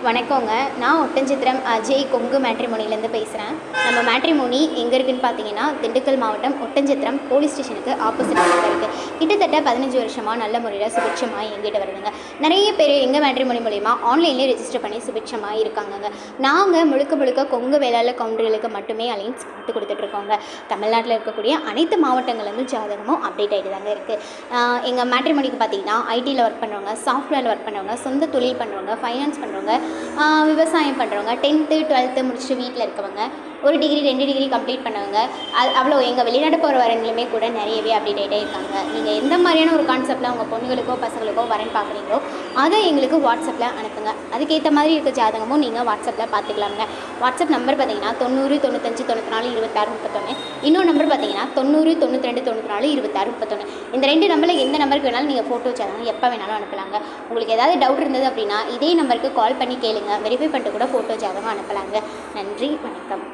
வணக்கங்க. நான் ஒட்டன்சத்திரம் அஜய் கொங்கு மேட்ரிமோனிலேருந்து பேசுகிறேன். நம்ம மேட்ரிமோனி எங்கே இருக்குதுன்னு பார்த்தீங்கன்னா, திண்டுக்கல் மாவட்டம் ஒட்டன்சத்திரம் போலீஸ் ஸ்டேஷனுக்கு ஆப்போசிட்டில் இருக்குது. கிட்டத்தட்ட 15 வருஷமாக நல்ல முறையில் சுபிட்சமாக இயங்கிட்டு வருதுங்க. நிறைய பேர் எங்கள் மேட்ரிமோனி மூலிமா ஆன்லைன்லேயே ரெஜிஸ்டர் பண்ணி சுபிட்சமாக இருக்காங்கங்க. நாங்கள் முழுக்க கொங்கு வேளாளர் கவுண்டர்களுக்கு மட்டுமே அலைன்ஸ் விட்டு கொடுத்துட்ருக்கோங்க. தமிழ்நாட்டில் இருக்கக்கூடிய அனைத்து மாவட்டங்கள்லேருந்து ஜாதகமும் அப்டேட் ஆகிட்டு தாங்க இருக்குது. எங்கள் மேட்ரிமோனிக்கு பார்த்தீங்கன்னா ஐடியில் ஒர்க் பண்ணுறவங்க, சாஃப்ட்வேரில் ஒர்க் பண்ணுறவங்க, சொந்த தொழில் பண்ணுறவங்க, ஃபைனான்ஸ் பண்ணுறவங்க, விவசாயம் பண்ணுறவங்க, 10th 12th முடிச்சுட்டு வீட்டில் இருக்கவங்க, 1 டிகிரி 2 டிகிரி கம்ப்ளீட் பண்ணவங்க, அவ்வளோ எங்கள் வெளிநாடு போகிற வரங்களுமே கூட நிறையவே அப்டேட் ஆகிட்டே இருக்காங்க. நீங்கள் எந்த மாதிரியான ஒரு கான்செப்டில் உங்கள் பொண்ணுகளுக்கோ பசங்களுக்கோ வரன் பார்க்குறீங்களோ அதை எங்களுக்கு வாட்ஸ்அப்பில் அனுப்புங்க. அதுக்கேற்ற மாதிரி இருக்க ஜாதகமும் நீங்கள் வாட்ஸ்அப்பில் பார்த்துக்கலாமுங்க. வாட்ஸ்அப் நம்பர் பார்த்தீங்கன்னா 90 95 94 26 31. இன்னொரு நம்பர் பார்த்தீங்கன்னா 90 92 94 26 31. இந்த 2 நம்பரில் எந்த நம்பருக்கு வேணாலும் நீங்கள் ஃபோட்டோ ஜாதகம் எப்போ வேணாலும் அனுப்பலாங்க. உங்களுக்கு ஏதாவது டவுட் இருந்தது அப்படின்னா இதே நம்பருக்கு கால் பண்ணி கேளுங்க. வெரிஃபை பண்ணிட்டு கூட ஃபோட்டோ ஜாதகம் அனுப்பலாங்க. நன்றி, வணக்கம்.